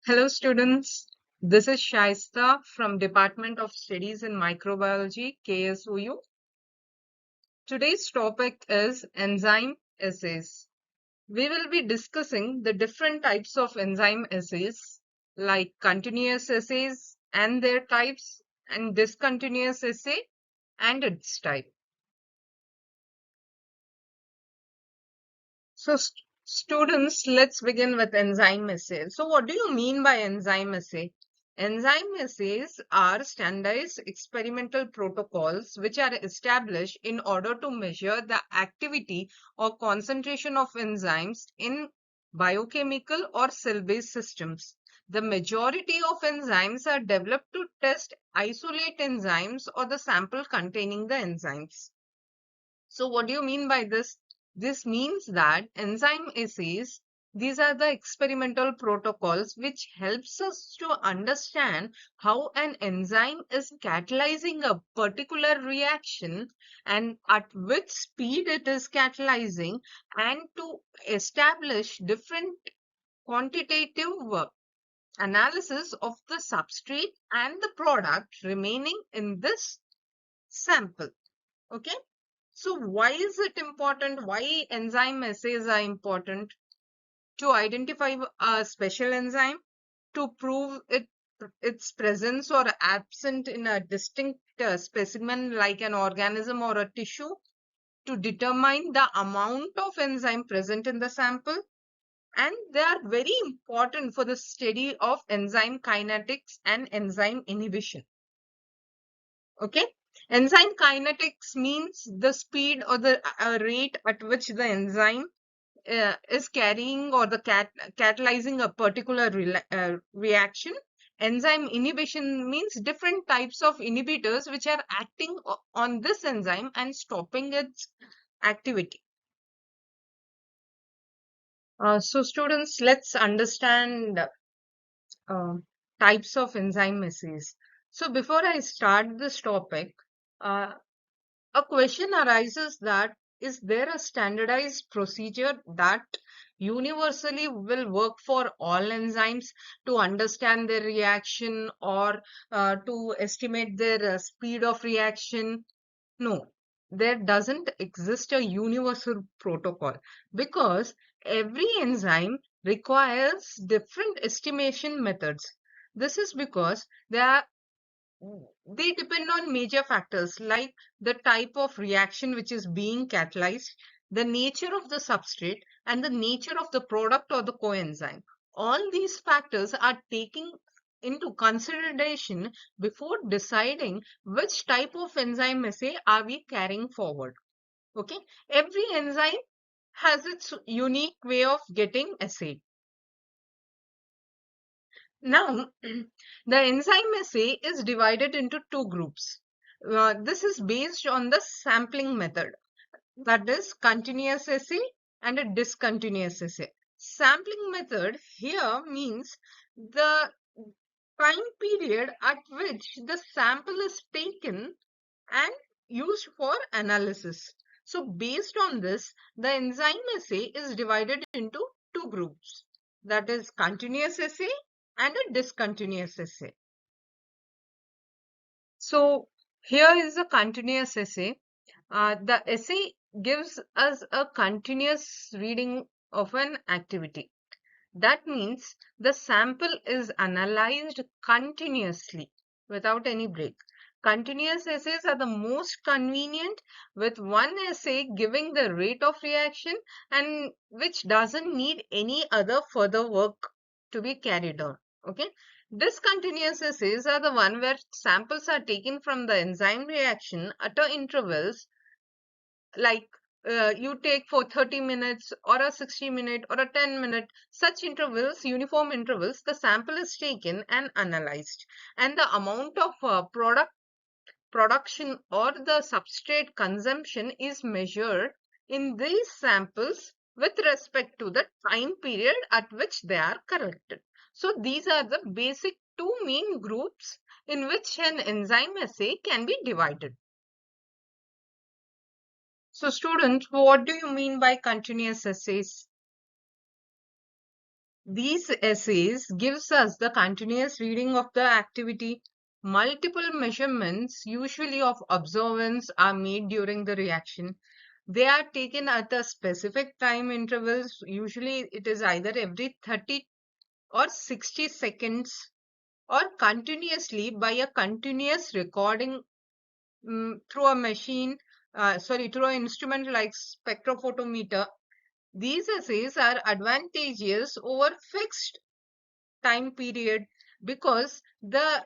Hello students, this is Shaista from Department of Studies in Microbiology, KSOU. Today's topic is enzyme assays. We will be discussing the different types of enzyme assays like continuous assays and their types and discontinuous assay and its type. So students, let's begin with enzyme assay. So what do you mean by enzyme assay? Enzyme assays are standardized experimental protocols which are established in order to measure the activity or concentration of enzymes in biochemical or cell-based systems. The majority of enzymes are developed to test isolate enzymes or the sample containing the enzymes. So what do you mean by this? This means that enzyme assays, these are the experimental protocols which helps us to understand how an enzyme is catalyzing a particular reaction and at which speed it is catalyzing, and to establish different quantitative analysis of the substrate and the product remaining in this sample. Okay. So why is it important? Why enzyme assays are important? To identify a special enzyme, to prove its presence or absence in a distinct specimen like an organism or a tissue, to determine the amount of enzyme present in the sample, and they are very important for the study of enzyme kinetics and enzyme inhibition. Okay. Enzyme kinetics means the speed or the rate at which the enzyme is carrying or the catalyzing a particular reaction. Enzyme inhibition means different types of inhibitors which are acting on this enzyme and stopping its activity. So students, let's understand uh, types of enzyme assays. So before I start this topic, uh, a question arises that is there a standardized procedure that universally will work for all enzymes to understand their reaction or to estimate their speed of reaction? No, there doesn't exist a universal protocol because every enzyme requires different estimation methods. This is because they depend on major factors like the type of reaction which is being catalyzed, the nature of the substrate, and the nature of the product or the coenzyme. All these factors are taken into consideration before deciding which type of enzyme assay are we carrying forward. Okay, every enzyme has its unique way of getting assayed. Now, the enzyme assay is divided into two groups. This is based on the sampling method, that is continuous assay and a discontinuous assay. Sampling method here means the time period at which the sample is taken and used for analysis. So based on this, the enzyme assay is divided into two groups, that is continuous assay and a discontinuous assay. So here is a continuous assay. The assay gives us a continuous reading of an activity. That means the sample is analyzed continuously without any break. Continuous assays are the most convenient, with one assay giving the rate of reaction and which doesn't need any other further work to be carried on. Okay. Discontinuous assays are the one where samples are taken from the enzyme reaction at intervals like you take for 30 minutes or a 60-minute or a 10-minute, such intervals, uniform intervals, the sample is taken and analyzed, and the amount of production or the substrate consumption is measured in these samples with respect to the time period at which they are collected. So these are the basic two main groups in which an enzyme assay can be divided. So students, what do you mean by continuous assays? These assays gives us the continuous reading of the activity. Multiple measurements, usually of observance, are made during the reaction. They are taken at a specific time intervals. Usually it is either every 30 or 60 seconds or continuously by a continuous recording through a machine, through an instrument like spectrophotometer. These assays are advantageous over fixed time period because the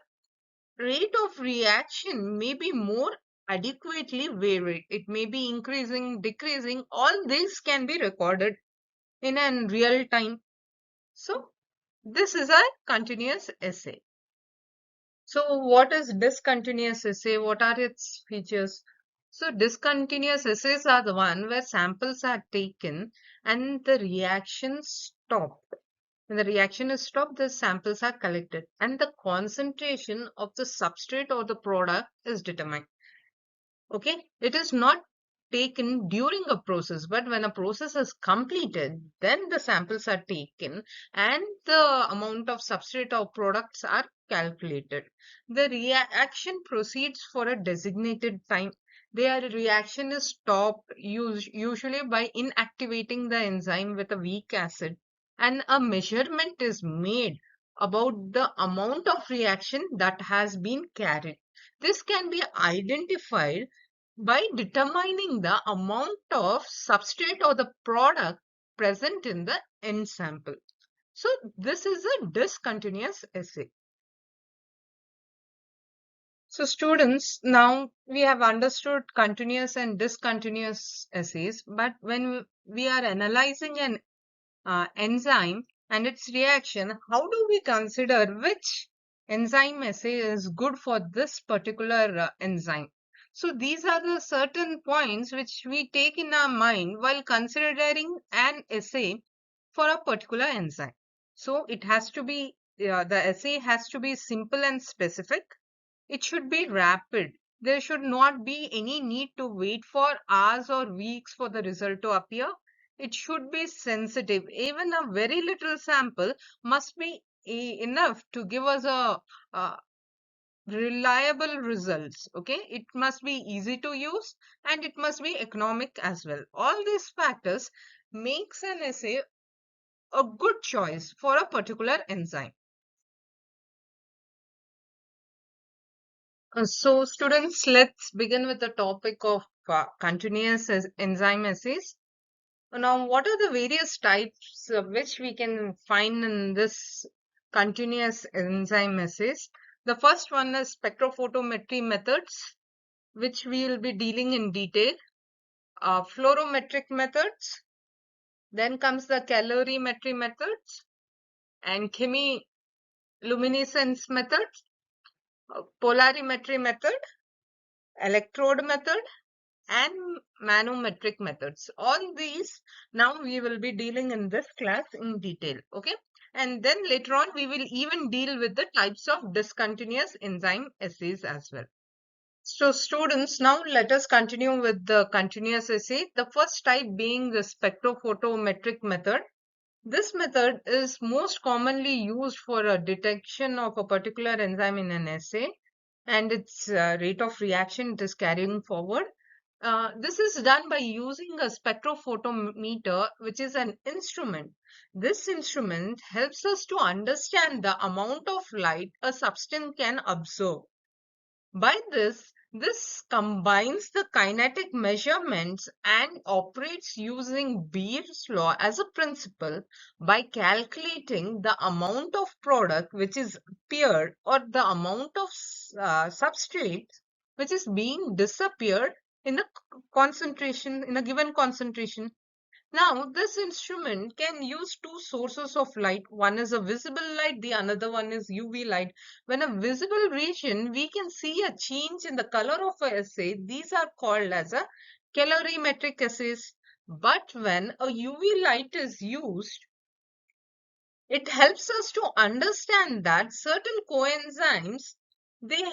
rate of reaction may be more adequately varied. It may be increasing, decreasing. All this can be recorded in a real time. So this is a continuous assay. So what is discontinuous assay? What are its features? So discontinuous assays are the one where samples are taken and the reaction stopped. When the reaction is stopped, the samples are collected and the concentration of the substrate or the product is determined. Okay, it is not taken during a process, but when a process is completed, then the samples are taken and the amount of substrate or products are calculated. The reaction proceeds for a designated time. Their reaction is stopped usually by inactivating the enzyme with a weak acid, and a measurement is made about the amount of reaction that has been carried. This can be identified by determining the amount of substrate or the product present in the end sample. So this is a discontinuous assay. So students, now we have understood continuous and discontinuous assays, but when we are analyzing an enzyme and its reaction, how do we consider which enzyme assay is good for this particular enzyme? So these are the certain points which we take in our mind while considering an assay for a particular enzyme. So it has to be, the assay has to be simple and specific. It should be rapid. There should not be any need to wait for hours or weeks for the result to appear. It should be sensitive. Even a very little sample must be enough to give us a reliable results. Okay, it must be easy to use and it must be economic as well. All these factors makes an assay a good choice for a particular enzyme. So students, let's begin with the topic of continuous enzyme assays. Now, what are the various types which we can find in this continuous enzyme assays? The first one is spectrophotometry methods, which we will be dealing in detail. Fluorometric methods. Then comes the calorimetry methods and chemiluminescence methods, polarimetry method, electrode method, and manometric methods. All these now we will be dealing in this class in detail. Okay, and then later on we will even deal with the types of discontinuous enzyme assays as well. So students, now let us continue with the continuous assay. The first type being the spectrophotometric method. This method is most commonly used for a detection of a particular enzyme in an assay and its rate of reaction it is carrying forward. This is done by using a spectrophotometer, which is an instrument. This instrument helps us to understand the amount of light a substance can absorb. By this combines the kinetic measurements and operates using Beer's law as a principle by calculating the amount of product which is appeared or the amount of substrate which is being disappeared in the concentration, in a given concentration. Now, this instrument can use two sources of light. One is a visible light, the another one is UV light. When a visible region, we can see a change in the color of a assay. These are called as a calorimetric assays. But when a UV light is used, it helps us to understand that certain coenzymes, they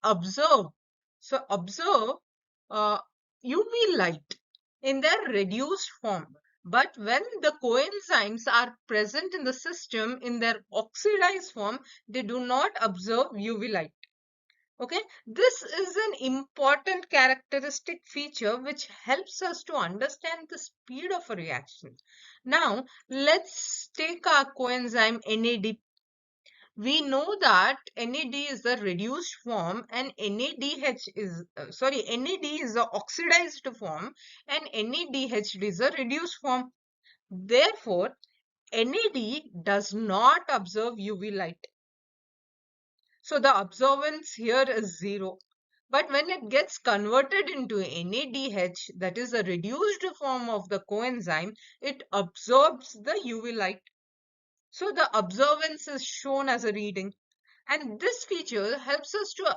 observe. So observe UV light in their reduced form. But when the coenzymes are present in the system in their oxidized form, they do not absorb UV light. Okay, this is an important characteristic feature which helps us to understand the speed of a reaction. Now, let's take our coenzyme NAD. We know that NAD is the reduced form and NADH is, NAD is the oxidized form and NADH is a reduced form. Therefore, NAD does not absorb UV light. So the absorbance here is 0. But when it gets converted into NADH, that is a reduced form of the coenzyme, it absorbs the UV light. So the absorbance is shown as a reading. And this feature helps us to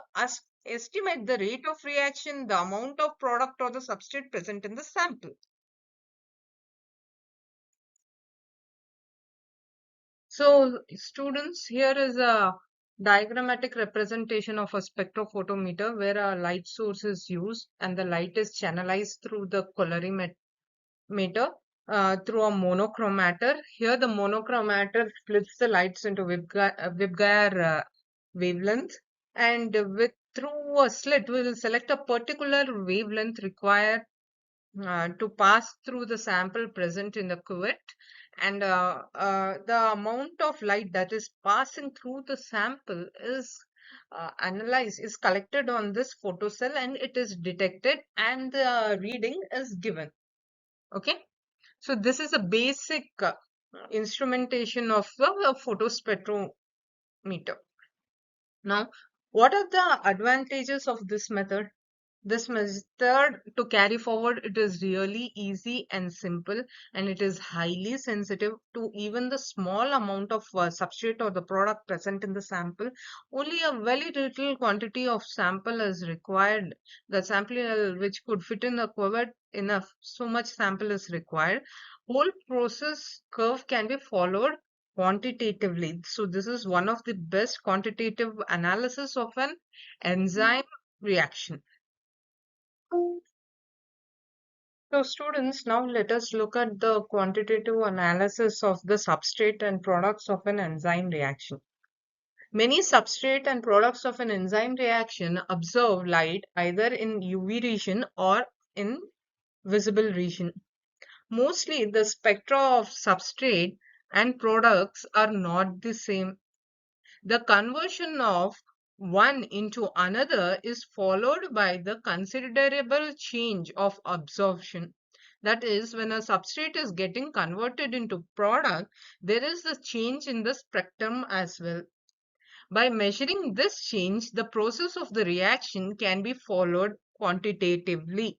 estimate the rate of reaction, the amount of product or the substrate present in the sample. So students, here is a diagrammatic representation of a spectrophotometer where a light source is used and the light is channelized through the colorimeter through a monochromator. Here the monochromator splits the lights into Vibgeier wavelength, and with through a slit we will select a particular wavelength required to pass through the sample present in the cuvette, and the amount of light that is passing through the sample is is collected on this photocell, and it is detected and the reading is given. Okay, so this is a basic instrumentation of the photospectrometer. Now, what are the advantages of this method? This method to carry forward, it is really easy and simple, and it is highly sensitive to even the small amount of substrate or the product present in the sample. Only a very little quantity of sample is required. The sample which could fit in the cuvette, enough, so much sample is required. Whole process curve can be followed quantitatively. So this is one of the best quantitative analysis of an enzyme reaction. So students, now let us look at the quantitative analysis of the substrate and products of an enzyme reaction. Many substrate and products of an enzyme reaction absorb light either in UV region or in visible region. Mostly the spectra of substrate and products are not the same. The conversion of one into another is followed by the considerable change of absorption. That is, when a substrate is getting converted into product, there is a change in the spectrum as well. By measuring this change, the process of the reaction can be followed quantitatively.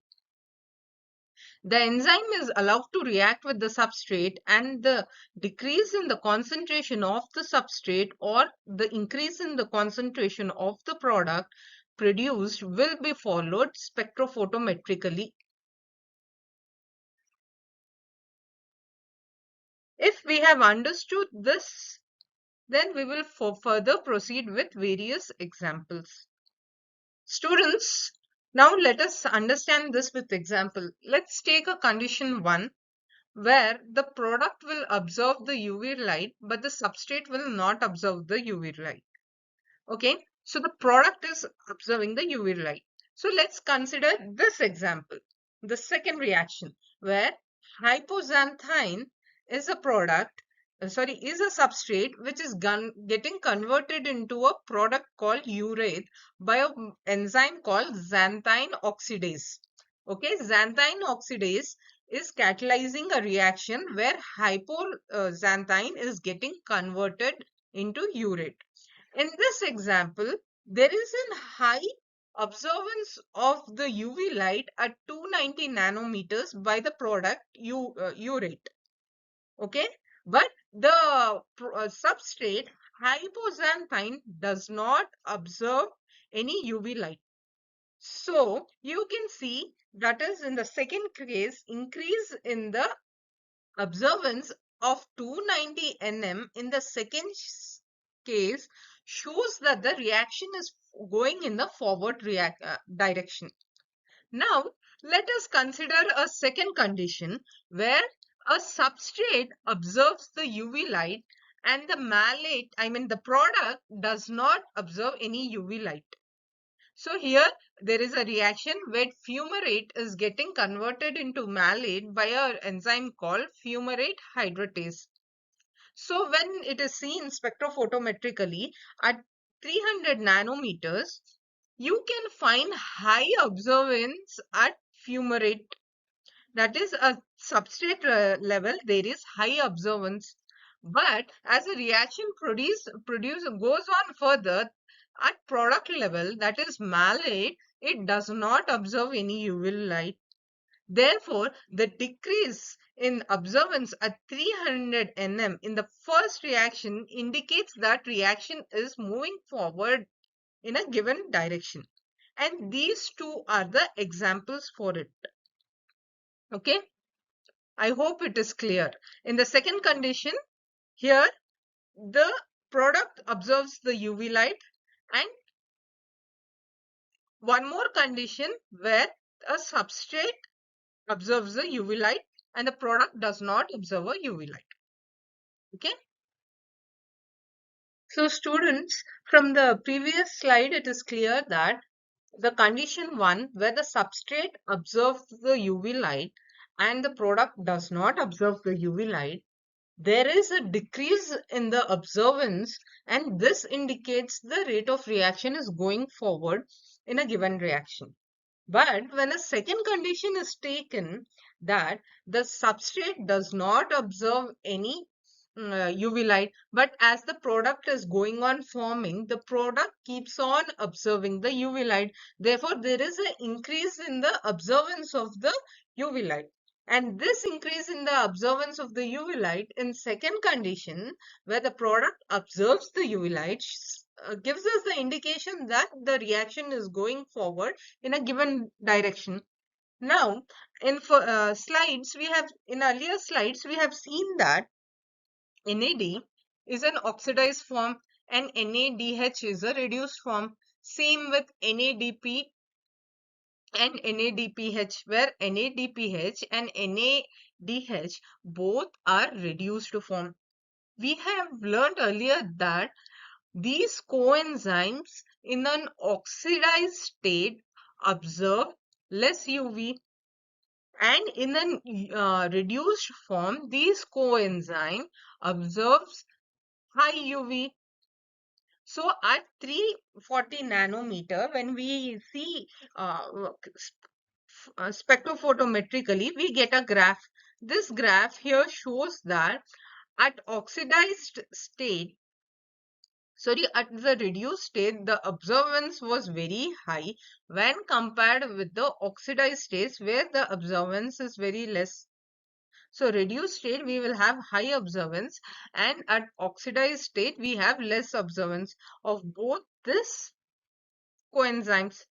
The enzyme is allowed to react with the substrate, and the decrease in the concentration of the substrate or the increase in the concentration of the product produced will be followed spectrophotometrically. If we have understood this, then we will further proceed with various examples. Students, now let us understand this with example. Let's take a condition 1 where the product will absorb the UV light, but the substrate will not absorb the UV light. Okay, so the product is observing the UV light. So let's consider this example, the second reaction, where hypoxanthine is a product, is a substrate which is getting converted into a product called urate by an enzyme called xanthine oxidase. Okay, xanthine oxidase is catalyzing a reaction where hypoxanthine is getting converted into urate. In this example, there is a high observance of the UV light at 290 nanometers by the product urate. Okay, but the substrate hypoxanthine does not observe any UV light. So you can see that is in the second case, increase in the observance of 290 nm in the second case shows that the reaction is going in the forward direction. Now, let us consider a second condition where A substrate absorbs the UV light and the malate, the product does not absorb any UV light. So here there is a reaction where fumarate is getting converted into malate by an enzyme called fumarate hydratase. So when it is seen spectrophotometrically at 300 nanometers, you can find high observance at fumarate. That is a substrate level, there is high observance. But as a reaction goes on further at product level, that is malate, it does not observe any UV light. Therefore, the decrease in observance at 300 nm in the first reaction indicates that reaction is moving forward in a given direction. And these two are the examples for it. Okay, I hope it is clear. In the second condition, here the product observes the UV light, and one more condition where a substrate observes the UV light and the product does not observe a UV light. Okay. So students, from the previous slide, it is clear that the condition 1, where the substrate observes the UV light and the product does not observe the UV light, there is a decrease in the observance, and this indicates the rate of reaction is going forward in a given reaction. But when a second condition is taken, that the substrate does not observe any UV light, but as the product is going on forming, the product keeps on observing the UV light. Therefore, there is an increase in the observance of the UV light. And this increase in the observance of the UV light in second condition, where the product observes the UV light, gives us the indication that the reaction is going forward in a given direction. Now, in earlier slides, we have seen that NAD is an oxidized form and NADH is a reduced form. Same with NADP and NADPH, where NADPH and NADH both are reduced form. We have learned earlier that these coenzymes in an oxidized state absorb less UV, and in a reduced form, these coenzyme absorbs high UV. So at 340 nanometer, when we see spectrophotometrically, we get a graph. This graph here shows that at oxidized state, at the reduced state, the observance was very high when compared with the oxidized states where the observance is very less. So reduced state, we will have high observance, and at oxidized state, we have less observance of both this coenzymes.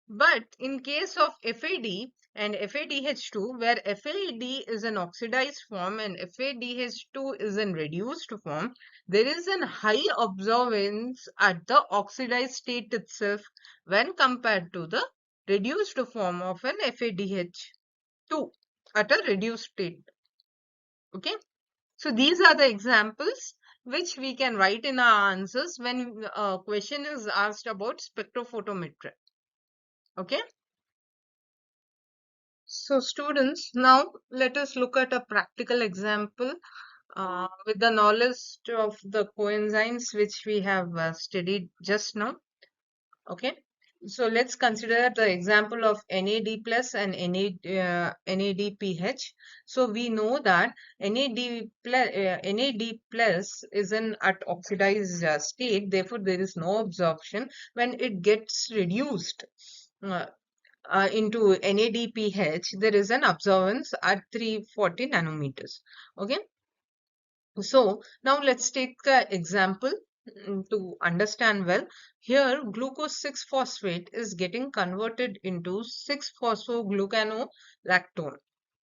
But in case of FAD and FADH2, where FAD is an oxidized form and FADH2 is in reduced form, there is a high observance at the oxidized state itself when compared to the reduced form of an FADH2 at a reduced state. Okay, so these are the examples which we can write in our answers when a question is asked about spectrophotometry. Okay. So students, now let us look at a practical example with the knowledge of the coenzymes which we have studied just now. Okay. So let's consider the example of NAD plus and NADPH. So we know that NAD plus is at oxidized state. Therefore, there is no absorption. When it gets reduced into NADPH, there is an absorbance at 340 nanometers. Okay. So now let's take an example to understand well. Here, glucose 6-phosphate is getting converted into 6-phosphoglucanolactone.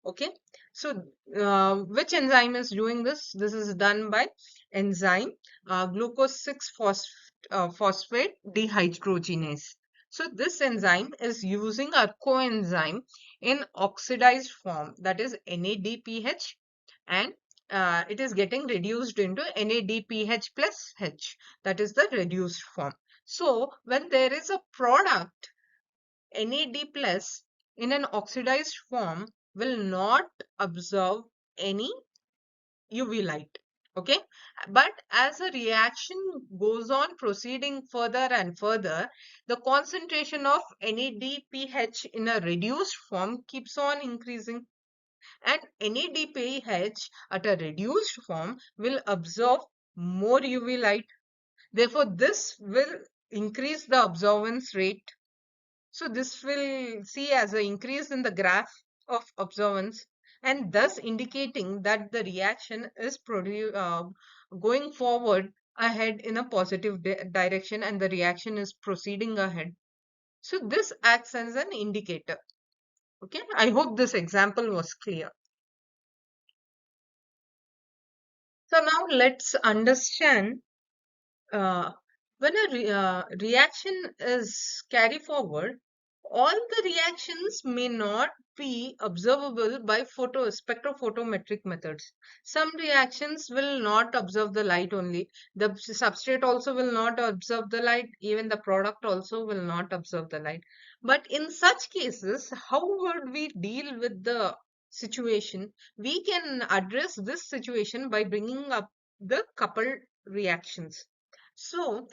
Okay. So which enzyme is doing this? This is done by enzyme glucose 6-phosphate dehydrogenase. So this enzyme is using a coenzyme in oxidized form, that is NADPH, and it is getting reduced into NADPH plus H, that is the reduced form. So when there is a product, NAD plus in an oxidized form will not absorb any UV light. Okay, but as a reaction goes on proceeding further and further, the concentration of NADPH in a reduced form keeps on increasing, and NADPH at a reduced form will absorb more UV light. Therefore, this will increase the absorbance rate. So this will see as an increase in the graph of observance, and thus indicating that the reaction is going forward ahead in a positive direction, and the reaction is proceeding ahead. So this acts as an indicator. Okay, I hope this example was clear. So now let's understand, uh, when a reaction is carried forward, all the reactions may not be observable by spectrophotometric methods. Some reactions will not observe the light only. The substrate also will not observe the light. Even the product also will not observe the light. But in such cases, how would we deal with the situation? We can address this situation by bringing up the coupled reactions. So,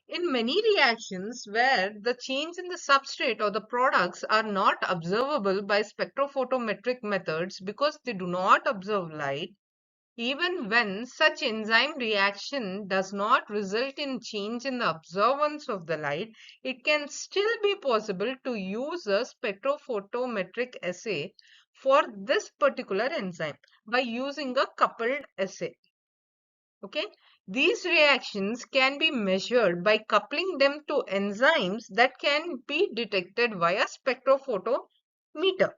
in many reactions where the change in the substrate or the products are not observable by spectrophotometric methods because they do not observe light, even when such enzyme reaction does not result in change in the observance of the light, it can still be possible to use a spectrophotometric assay for this particular enzyme by using a coupled assay. Okay, these reactions can be measured by coupling them to enzymes that can be detected via spectrophotometer.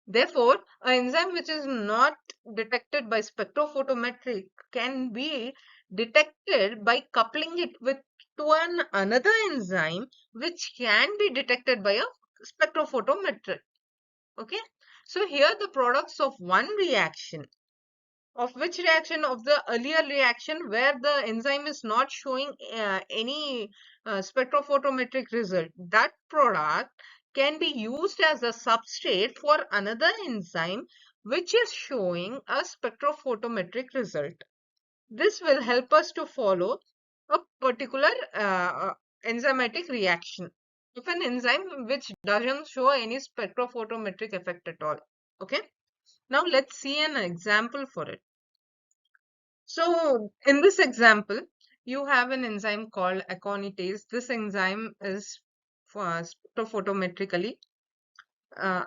Therefore, an enzyme which is not detected by spectrophotometric can be detected by coupling it with to another enzyme which can be detected by a spectrophotometric. Okay, so here the products of one reaction, of which reaction? Of the earlier reaction where the enzyme is not showing any spectrophotometric result. That product can be used as a substrate for another enzyme which is showing a spectrophotometric result. This will help us to follow a particular enzymatic reaction of an enzyme which doesn't show any spectrophotometric effect at all. Okay, now let's see an example for it. So in this example, you have an enzyme called aconitase. This enzyme is spectrophotometrically uh,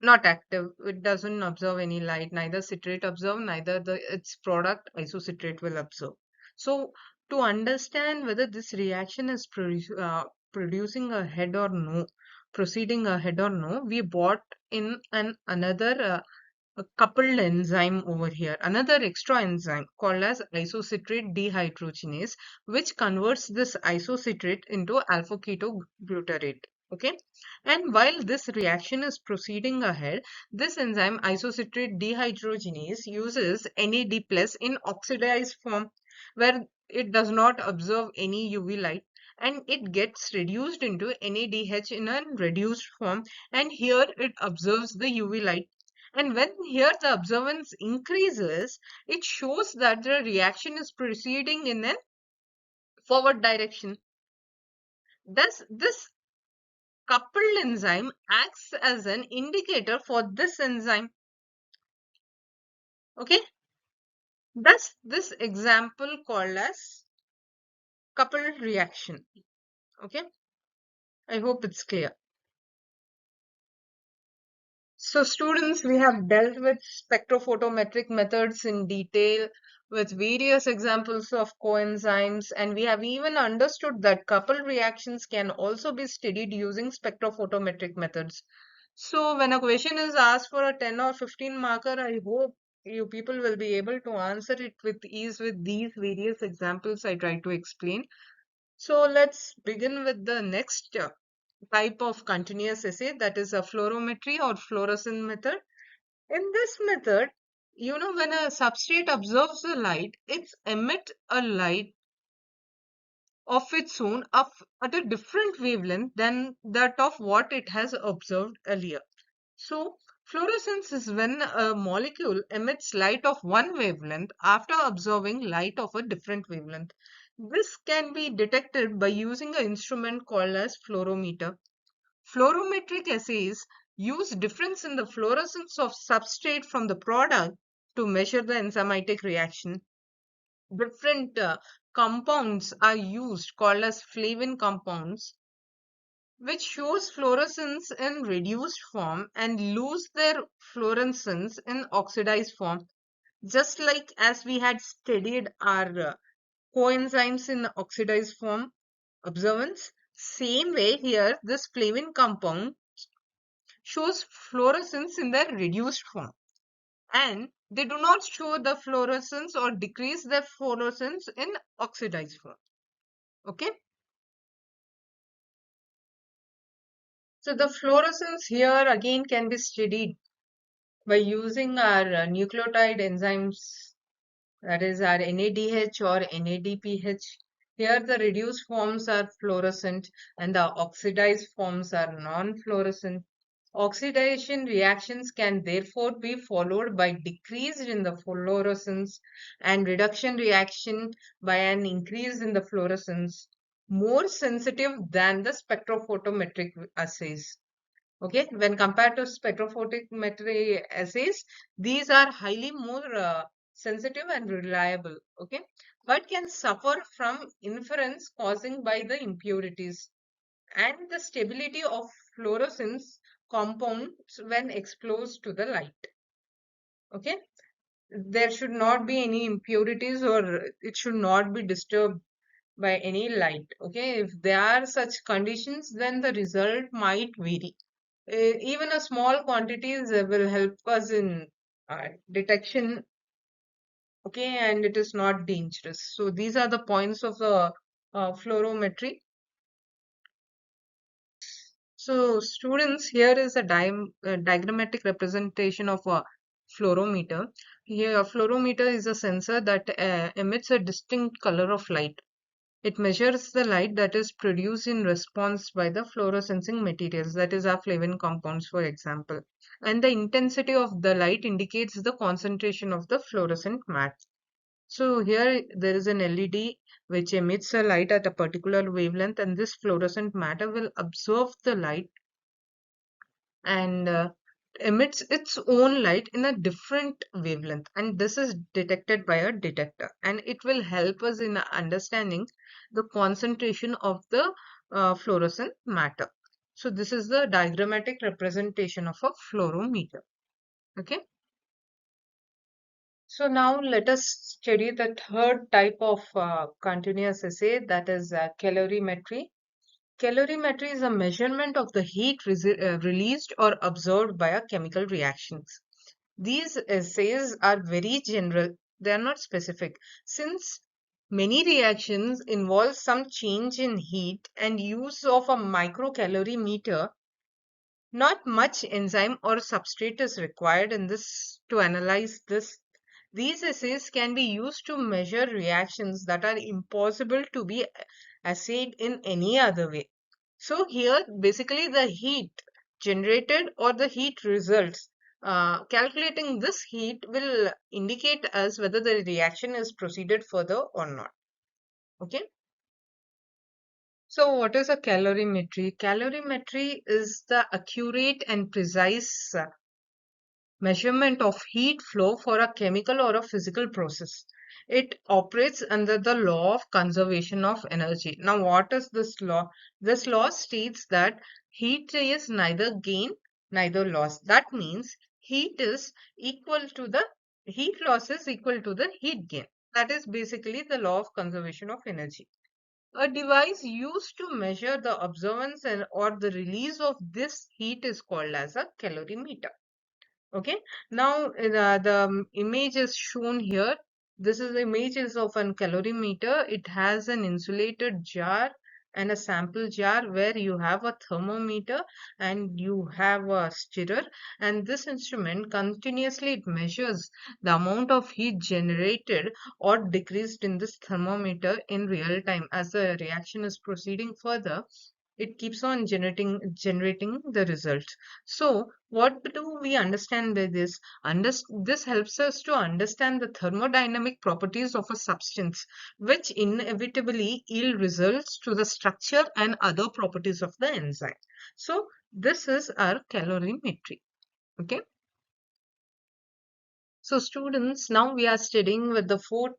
not active. It doesn't observe any light. Neither citrate observe, neither its product isocitrate will observe. So to understand whether this reaction is producing ahead or no, proceeding ahead or no, we brought in another a coupled enzyme over here, another extra enzyme called as isocitrate dehydrogenase, which converts this isocitrate into alpha ketoglutarate. Okay, and while this reaction is proceeding ahead, this enzyme isocitrate dehydrogenase uses NAD plus in oxidized form, where it does not absorb any UV light, and it gets reduced into NADH in a reduced form, and here it observes the UV light. And when here the observance increases, it shows that the reaction is proceeding in a forward direction. Thus, this coupled enzyme acts as an indicator for this enzyme. Okay, thus this example called as coupled reaction. Okay, I hope it's clear. So students, we have dealt with spectrophotometric methods in detail with various examples of coenzymes, and we have even understood that coupled reactions can also be studied using spectrophotometric methods. So when a question is asked for a 10 or 15 marker, I hope you people will be able to answer it with ease with these various examples I try to explain. So let's begin with the next type of continuous assay, that is a fluorometry or fluorescence method. In this method, when a substrate absorbs the light, it emits a light of its own at a different wavelength than that of what it has observed earlier. So, fluorescence is when a molecule emits light of one wavelength after absorbing light of a different wavelength. This can be detected by using an instrument called as fluorometer. Fluorometric assays use difference in the fluorescence of substrate from the product to measure the enzymatic reaction. Different compounds are used called as flavin compounds, which shows fluorescence in reduced form and lose their fluorescence in oxidized form. Just like as we had studied our coenzymes in oxidized form observance, same way here this flavin compound shows fluorescence in their reduced form, and they do not show the fluorescence or decrease their fluorescence in oxidized form. Okay, so the fluorescence here again can be studied by using our nucleotide enzymes, that is our NADH or NADPH. Here the reduced forms are fluorescent and the oxidized forms are non-fluorescent. Oxidation reactions can therefore be followed by decrease in the fluorescence and reduction reaction by an increase in the fluorescence, more sensitive than the spectrophotometric assays. Okay, when compared to spectrophotometry assays, these are highly more sensitive and reliable. Okay, but can suffer from interference causing by the impurities and the stability of fluorescence compounds when exposed to the light. Okay, there should not be any impurities or it should not be disturbed by any light. Okay, if there are such conditions, then the result might vary. Even a small quantities will help us in detection. Okay, and it is not dangerous. So these are the points of the fluorometry. So students, here is a diagrammatic representation of a fluorometer. Here, a fluorometer is a sensor that emits a distinct color of light. It measures the light that is produced in response by the fluorescing materials, that is our flavin compounds, for example. And the intensity of the light indicates the concentration of the fluorescent matter. So here there is an LED which emits a light at a particular wavelength, and this fluorescent matter will absorb the light and emits its own light in a different wavelength, and this is detected by a detector, and it will help us in understanding the concentration of the fluorescent matter. So this is the diagrammatic representation of a fluorometer. Okay, so now let us study the third type of continuous assay, that is calorimetry. Calorimetry is a measurement of the heat released or absorbed by a chemical reactions. These assays are very general, they are not specific. Since many reactions involve some change in heat and use of a microcalorimeter, not much enzyme or substrate is required in this to analyze this. These assays can be used to measure reactions that are impossible to be assayed in any other way. So here basically the heat generated or the heat results, calculating this heat will indicate us whether the reaction is proceeded further or not. Okay. So what is a calorimetry? Calorimetry is the accurate and precise measurement of heat flow for a chemical or a physical process. It operates under the law of conservation of energy. Now, what is this law? This law states that heat is neither gain, neither loss. That means heat loss is equal to the heat gain. That is basically the law of conservation of energy. A device used to measure the absorbance or the release of this heat is called as a calorimeter. Okay, now the image is shown here. This is the images of an calorimeter. It has an insulated jar and a sample jar where you have a thermometer and you have a stirrer, and this instrument continuously it measures the amount of heat generated or decreased in this thermometer in real time. As the reaction is proceeding further, it keeps on generating the results. So what do we understand by this? This helps us to understand the thermodynamic properties of a substance, which inevitably yield results to the structure and other properties of the enzyme. So this is our calorimetry. Okay. So students, now we are studying with the fourth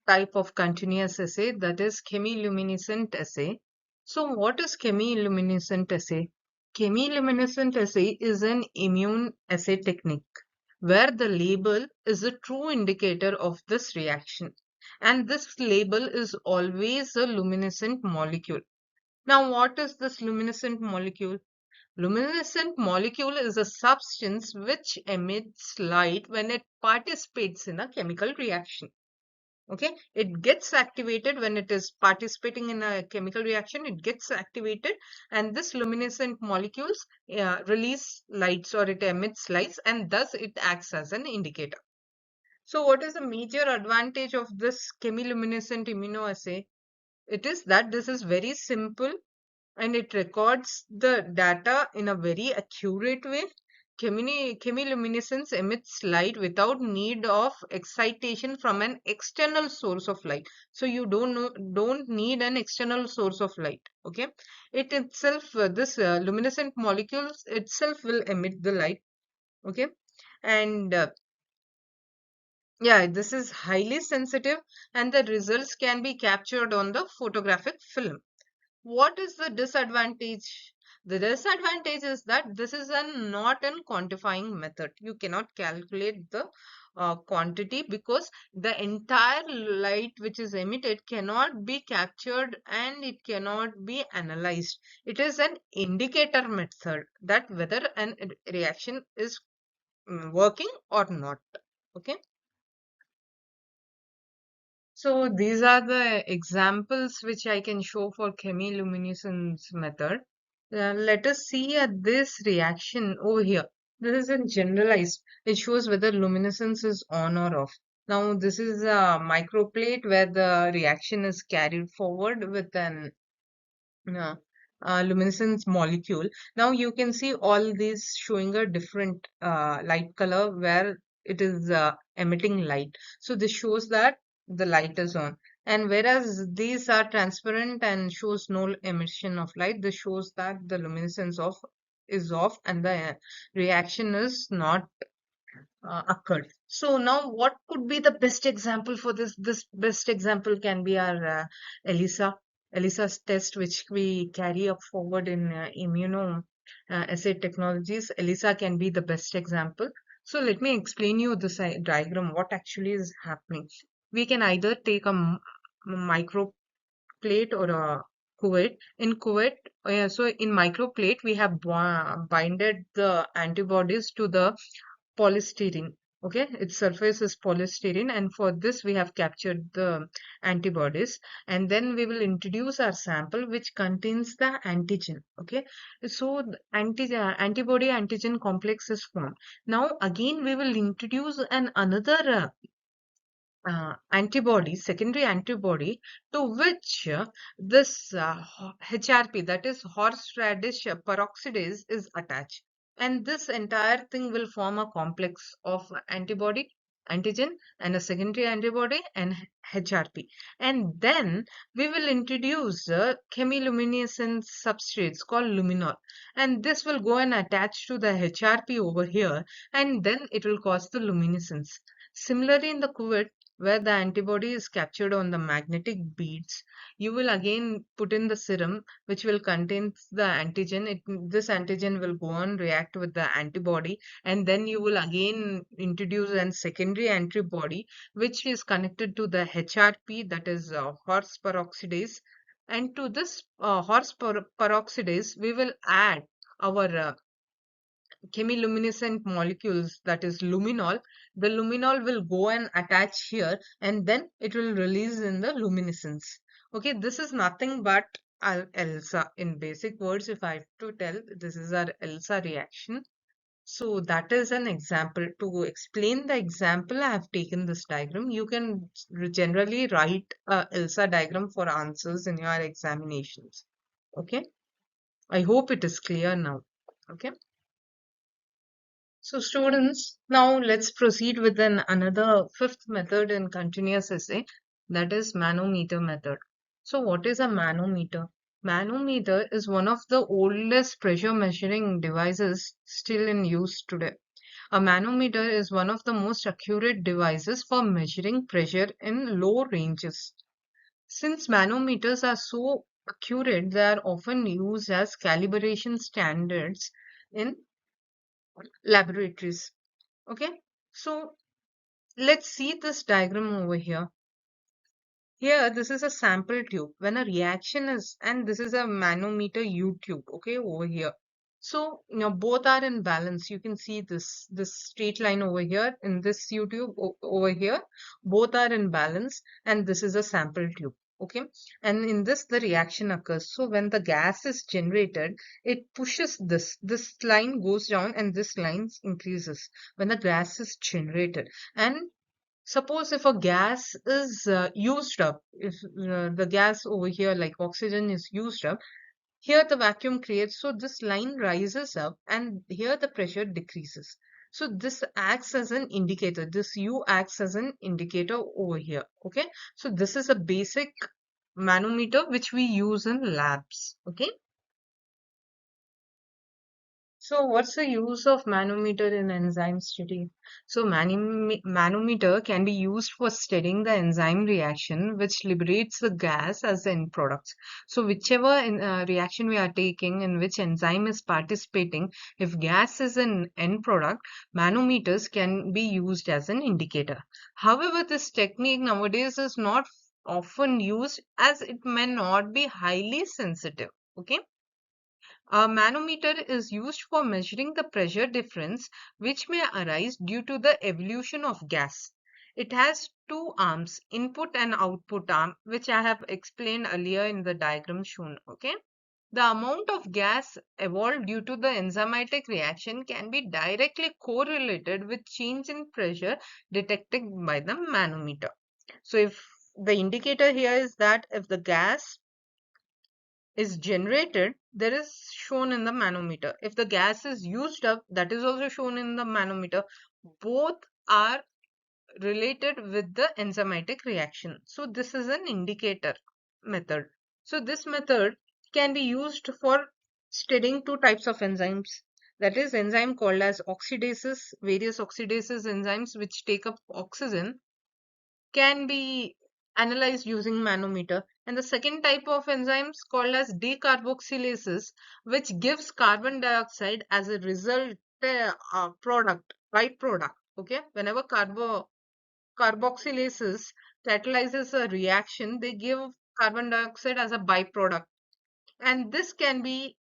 type of continuous assay, that is chemiluminescent assay. So what is chemiluminescent assay? Chemiluminescent assay is an immune assay technique where the label is a true indicator of this reaction. And this label is always a luminescent molecule. Now, what is this luminescent molecule? Luminescent molecule is a substance which emits light when it participates in a chemical reaction. Okay, it gets activated when it is participating in a chemical reaction, it gets activated, and this luminescent molecules release lights or it emits lights, and thus it acts as an indicator. So what is the major advantage of this chemiluminescent immunoassay? It is that this is very simple and it records the data in a very accurate way. Chemiluminescence emits light without need of excitation from an external source of light. So you don't need an external source of light. Okay, it itself this luminescent molecules itself will emit the light. Okay, and yeah, this is highly sensitive, and the results can be captured on the photographic film. What is the disadvantage? The disadvantage is that this is not an quantifying method. You cannot calculate the quantity because the entire light which is emitted cannot be captured and it cannot be analyzed. It is an indicator method that whether an reaction is working or not. Okay. So these are the examples which I can show for chemiluminescence method. Let us see at this reaction over here. This is in generalized. It shows whether luminescence is on or off. Now this is a microplate where the reaction is carried forward with an uh, luminescence molecule. Now you can see all these showing a different light color where it is emitting light. So this shows that the light is on. And whereas these are transparent and shows no emission of light, this shows that the luminescence of is off and the reaction is not occurred. So now what could be the best example for this? This best example can be our ELISA's test, which we carry up forward in immuno assay technologies. ELISA can be the best example. So let me explain you this diagram, what actually is happening. We can either take a microplate or a cuvette. In cuvette, so in microplate, we have binded the antibodies to the polystyrene. Okay, its surface is polystyrene, and for this we have captured the antibodies, and then we will introduce our sample which contains the antigen. Okay, so the antibody antigen complex is formed. Now again we will introduce another antibody, secondary antibody, to which this HRP, that is horseradish peroxidase, is attached. And this entire thing will form a complex of antibody, antigen, and a secondary antibody and HRP. And then we will introduce chemiluminescent substrates called luminol. And this will go and attach to the HRP over here, and then it will cause the luminescence. Similarly, in the cuvette, where the antibody is captured on the magnetic beads, you will again put in the serum which will contain the antigen. This antigen will go on react with the antibody, and then you will again introduce a secondary antibody which is connected to the HRP, that is horse peroxidase, and to this peroxidase we will add our chemiluminescent molecules, that is luminol, the luminol will go and attach here and then it will release in the luminescence. Okay, this is nothing but ELSA. In basic words, if I have to tell, this is our ELSA reaction. So that is an example. To explain the example, I have taken this diagram. You can generally write a ELSA diagram for answers in your examinations. Okay, I hope it is clear now. Okay. So students, now let's proceed with another fifth method in continuous assay, that is manometer method. So what is a manometer? Manometer is one of the oldest pressure measuring devices still in use today. A manometer is one of the most accurate devices for measuring pressure in low ranges. Since manometers are so accurate, they are often used as calibration standards in laboratories. Okay, so let's see this diagram over here. Here, this is a sample tube. When a reaction is, and this is a manometer U tube, okay, over here. So, both are in balance. You can see this straight line over here in this U tube over here. Both are in balance, and this is a sample tube. Okay, and in this the reaction occurs. So when the gas is generated, it pushes this line goes down and this line increases when the gas is generated. And suppose if a gas is used up, if the gas over here like oxygen is used up, here the vacuum creates, so this line rises up and here the pressure decreases. So this acts as an indicator. This U acts as an indicator over here. Okay. So this is a basic manometer which we use in labs. Okay. So what's the use of manometer in enzyme study? So manometer can be used for studying the enzyme reaction which liberates the gas as the end products. So whichever reaction we are taking in which enzyme is participating, if gas is an end product, manometers can be used as an indicator. However, this technique nowadays is not often used as it may not be highly sensitive. Okay. A manometer is used for measuring the pressure difference which may arise due to the evolution of gas. It has two arms, input and output arm, which I have explained earlier in the diagram shown. Okay. The amount of gas evolved due to the enzymatic reaction can be directly correlated with change in pressure detected by the manometer. So if the indicator here is that if the gas is generated, that is shown in the manometer. If the gas is used up, that is also shown in the manometer. Both are related with the enzymatic reaction. So this is an indicator method. So this method can be used for studying two types of enzymes. That is enzyme called as oxidases, various oxidases enzymes which take up oxygen can be analyzed using manometer. And the second type of enzymes called as decarboxylases, which gives carbon dioxide as a result product, byproduct. Okay, whenever carboxylases catalyzes a reaction, they give carbon dioxide as a byproduct, and this can be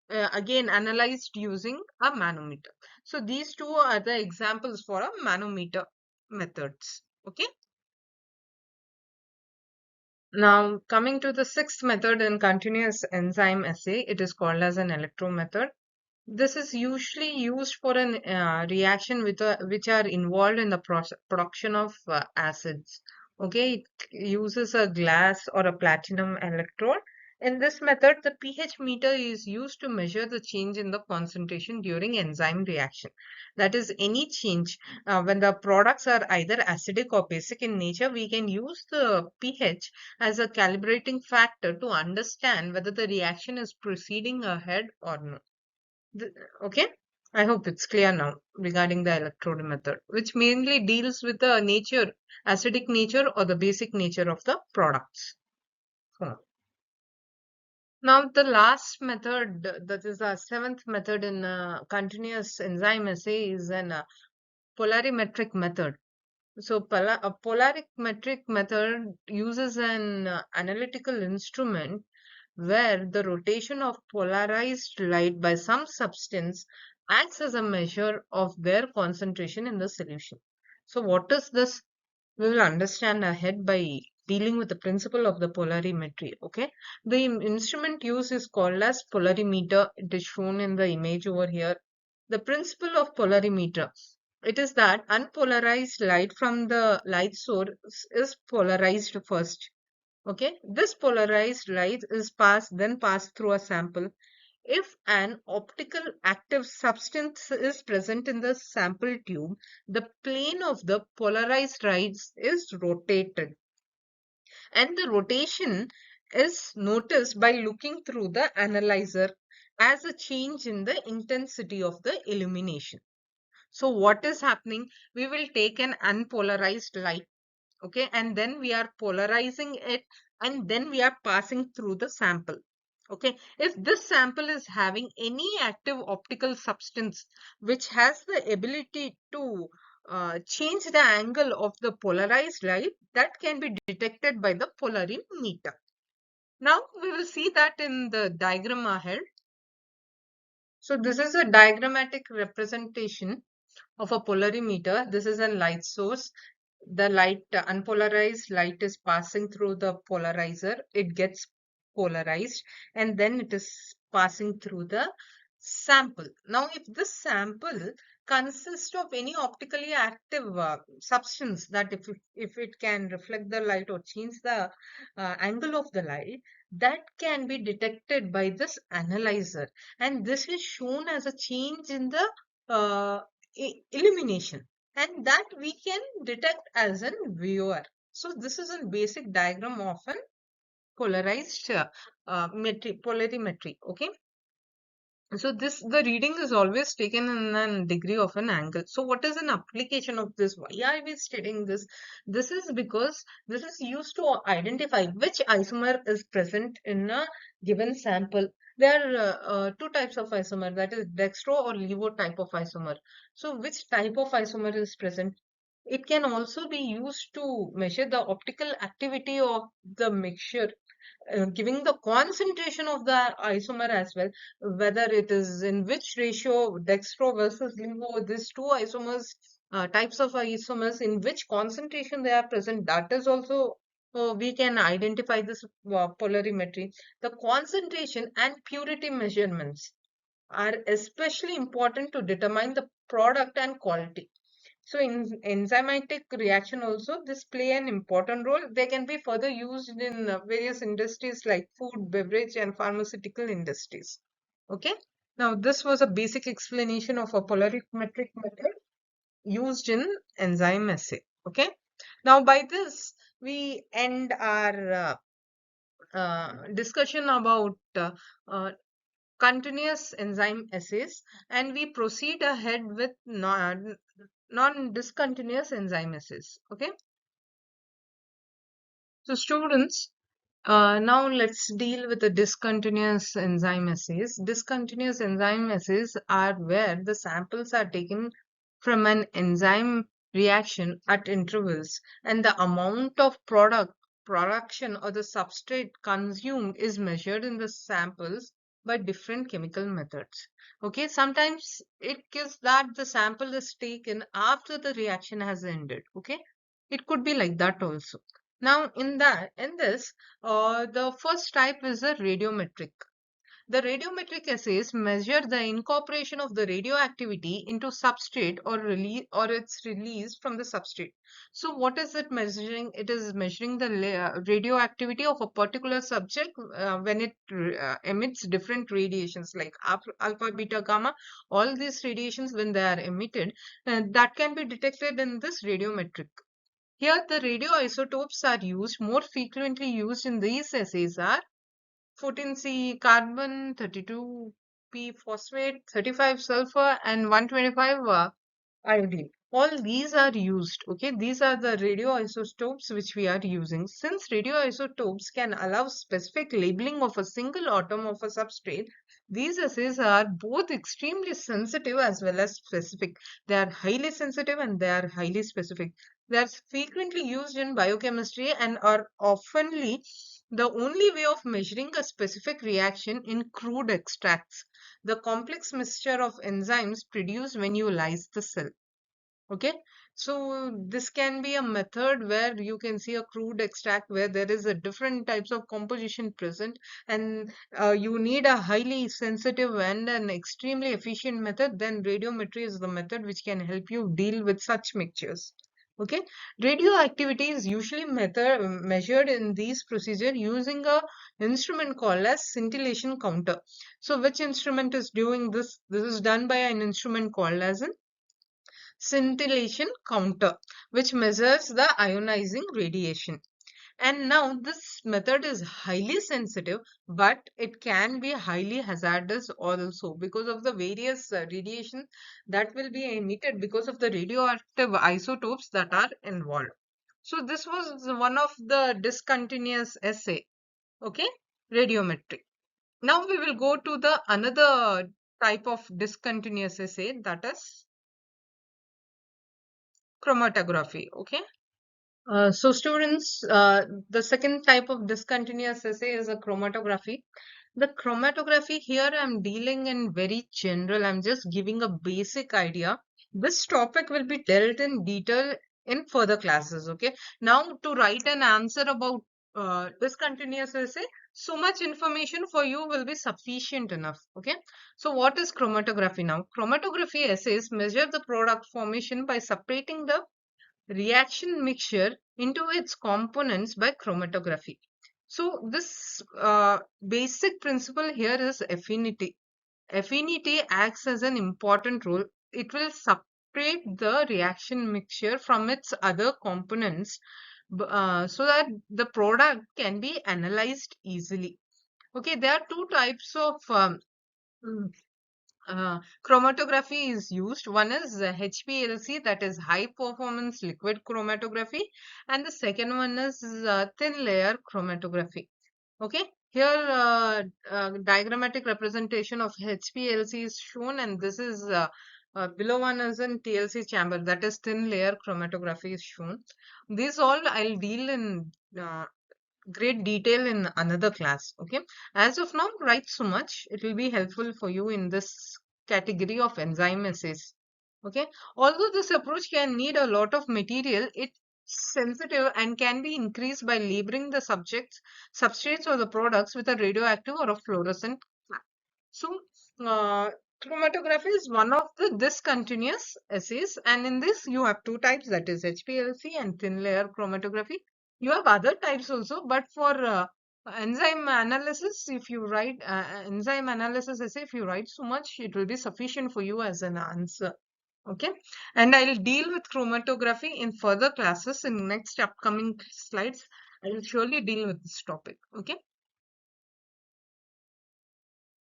again analyzed using a manometer. So these two are the examples for a manometer methods. Okay. Now, coming to the sixth method in continuous enzyme assay, it is called as an electro method. This is usually used for an reaction with which are involved in the production of acids. Okay, it uses a glass or a platinum electrode. In this method, the pH meter is used to measure the change in the concentration during enzyme reaction. That is, any change when the products are either acidic or basic in nature, we can use the pH as a calibrating factor to understand whether the reaction is proceeding ahead or not. Okay, I hope it's clear now regarding the electrode method, which mainly deals with the nature, acidic nature or the basic nature of the products. So, now the last method, that is the seventh method in continuous enzyme assay, is an polarimetric method. So, a polarimetric method uses an analytical instrument where the rotation of polarized light by some substance acts as a measure of their concentration in the solution. So what is this? We will understand ahead by dealing with the principle of the polarimetry. Okay, the instrument used is called as polarimeter. It is shown in the image over here. The principle of polarimeter, it is that unpolarized light from the light source is polarized first. Okay, this polarized light is passed through a sample. If an optical active substance is present in the sample tube, the plane of the polarized rays is rotated, and the rotation is noticed by looking through the analyzer as a change in the intensity of the illumination. So what is happening? We will take an unpolarized light, okay, and then we are polarizing it, and then we are passing through the sample. Okay, if this sample is having any active optical substance which has the ability to change the angle of the polarized light, that can be detected by the polarimeter. Now we will see that in the diagram ahead. So this is a diagrammatic representation of a polarimeter. This is a light source. The light, unpolarized light is passing through the polarizer. It gets polarized, and then it is passing through the sample. Now, if this sample consists of any optically active substance, that if it can reflect the light or change the angle of the light, that can be detected by this analyzer, and this is shown as a change in the illumination, and that we can detect as a viewer. So this is a basic diagram of an polarized polarimetry. Okay, so the reading is always taken in a degree of an angle. So what is an application of this? Why are we studying this? This is because this is used to identify which isomer is present in a given sample. There are two types of isomer, that is dextro or levo type of isomer. So which type of isomer is present? It can also be used to measure the optical activity of the mixture, giving the concentration of the isomer as well, whether it is in which ratio, dextro versus levo, these two isomers, types of isomers, in which concentration they are present, that is also we can identify this polarimetry. The concentration and purity measurements are especially important to determine the product and quality. So in enzymatic reaction also, this play an important role. They can be further used in various industries like food, beverage, and pharmaceutical industries. Okay. Now this was a basic explanation of a polarimetric method used in enzyme assay. Okay. Now by this we end our discussion about continuous enzyme assays, and we proceed ahead with non-discontinuous enzyme assays. Okay, so students, now let's deal with the discontinuous enzyme assays. Discontinuous enzyme assays are where the samples are taken from an enzyme reaction at intervals, and the amount of production or the substrate consumed is measured in the samples by different chemical methods. Okay, sometimes it gives that the sample is taken after the reaction has ended. Okay, it could be like that also. Now, in this, the first type is a radiometric. The radiometric assays measure the incorporation of the radioactivity into substrate or its release from the substrate. So, what is it measuring? It is measuring the radioactivity of a particular subject when it emits different radiations like alpha, beta, gamma. All these radiations, when they are emitted, that can be detected in this radiometric. Here, the radioisotopes are used. More frequently used in these assays are 14C carbon, 32P phosphate, 35 sulfur, and 125 iodine. All these are used. Okay, these are the radioisotopes which we are using. Since radioisotopes can allow specific labeling of a single atom of a substrate, these assays are both extremely sensitive as well as specific. They are highly sensitive and they are highly specific. They are frequently used in biochemistry and are oftenly the only way of measuring a specific reaction in crude extracts, the complex mixture of enzymes produced when you lyse the cell. Okay, so this can be a method where you can see a crude extract where there is a different types of composition present, and you need a highly sensitive and an extremely efficient method. Then radiometry is the method which can help you deal with such mixtures. Okay, radioactivity is usually measured in these procedure using a instrument called as scintillation counter. So which instrument is doing this? This is done by an instrument called as an scintillation counter, which measures the ionizing radiation. And now this method is highly sensitive, but it can be highly hazardous also because of the various radiation that will be emitted because of the radioactive isotopes that are involved. So this was one of the discontinuous assay, okay, radiometry. Now we will go to the another type of discontinuous assay, that is chromatography, okay. So students, the second type of discontinuous assay is a chromatography. The chromatography here I'm dealing in very general. I'm just giving a basic idea. This topic will be dealt in detail in further classes. Okay. Now to write an answer about discontinuous assay, so much information for you will be sufficient enough. Okay. So what is chromatography now? Chromatography assays measure the product formation by separating the reaction mixture into its components by chromatography. So this basic principle here is affinity. Affinity acts as an important role. It will separate the reaction mixture from its other components so that the product can be analyzed easily. Okay, there are two types of chromatography is used. One is HPLC, that is high performance liquid chromatography, and the second one is thin layer chromatography. Okay, here diagrammatic representation of HPLC is shown, and this is below one is in TLC chamber, that is thin layer chromatography is shown. These all I'll deal in great detail in another class. Okay, as of now, write so much, it will be helpful for you in this category of enzyme assays. Okay, although this approach can need a lot of material, it's sensitive and can be increased by labeling the substrates or the products with a radioactive or a fluorescent flag. So uh, chromatography is one of the discontinuous assays, and in this you have two types, that is HPLC and thin layer chromatography. You have other types also, but for enzyme analysis, if you write enzyme analysis essay, if you write so much, it will be sufficient for you as an answer. Okay, and I'll deal with chromatography in further classes in next upcoming slides. I will surely deal with this topic. Okay.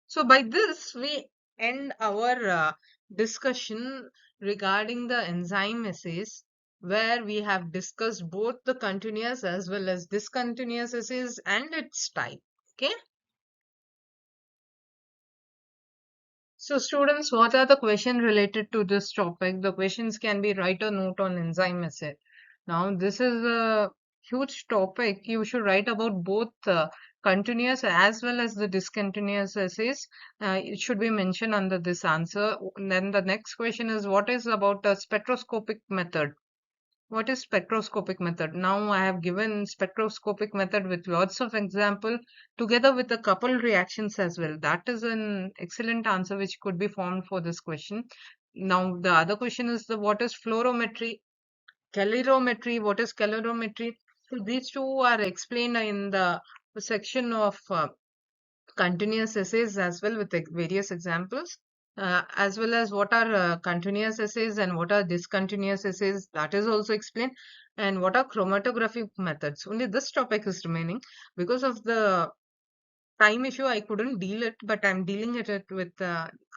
So by this, we end our discussion regarding the enzyme assays, where we have discussed both the continuous as well as discontinuous assays and its type. Okay. So students, what are the questions related to this topic? The questions can be write a note on enzyme assay. Now, this is a huge topic. You should write about both continuous as well as the discontinuous assays. It should be mentioned under this answer. Then the next question is, what is about a spectroscopic method? What is spectroscopic method? Now I have given spectroscopic method with lots of example together with a couple reactions as well. That is an excellent answer which could be formed for this question. Now the other question is the what is fluorometry, calorimetry, what is calorimetry? So these two are explained in the section of continuous essays as well with various examples, as well as what are continuous essays and what are discontinuous essays, that is also explained, and what are chromatography methods. Only this topic is remaining because of the time issue. I couldn't deal it, but I'm dealing it with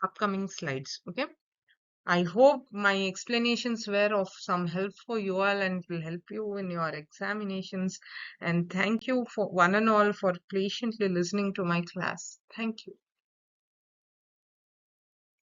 upcoming slides. Okay. I hope my explanations were of some help for you all and will help you in your examinations. And thank you for one and all for patiently listening to my class. Thank you.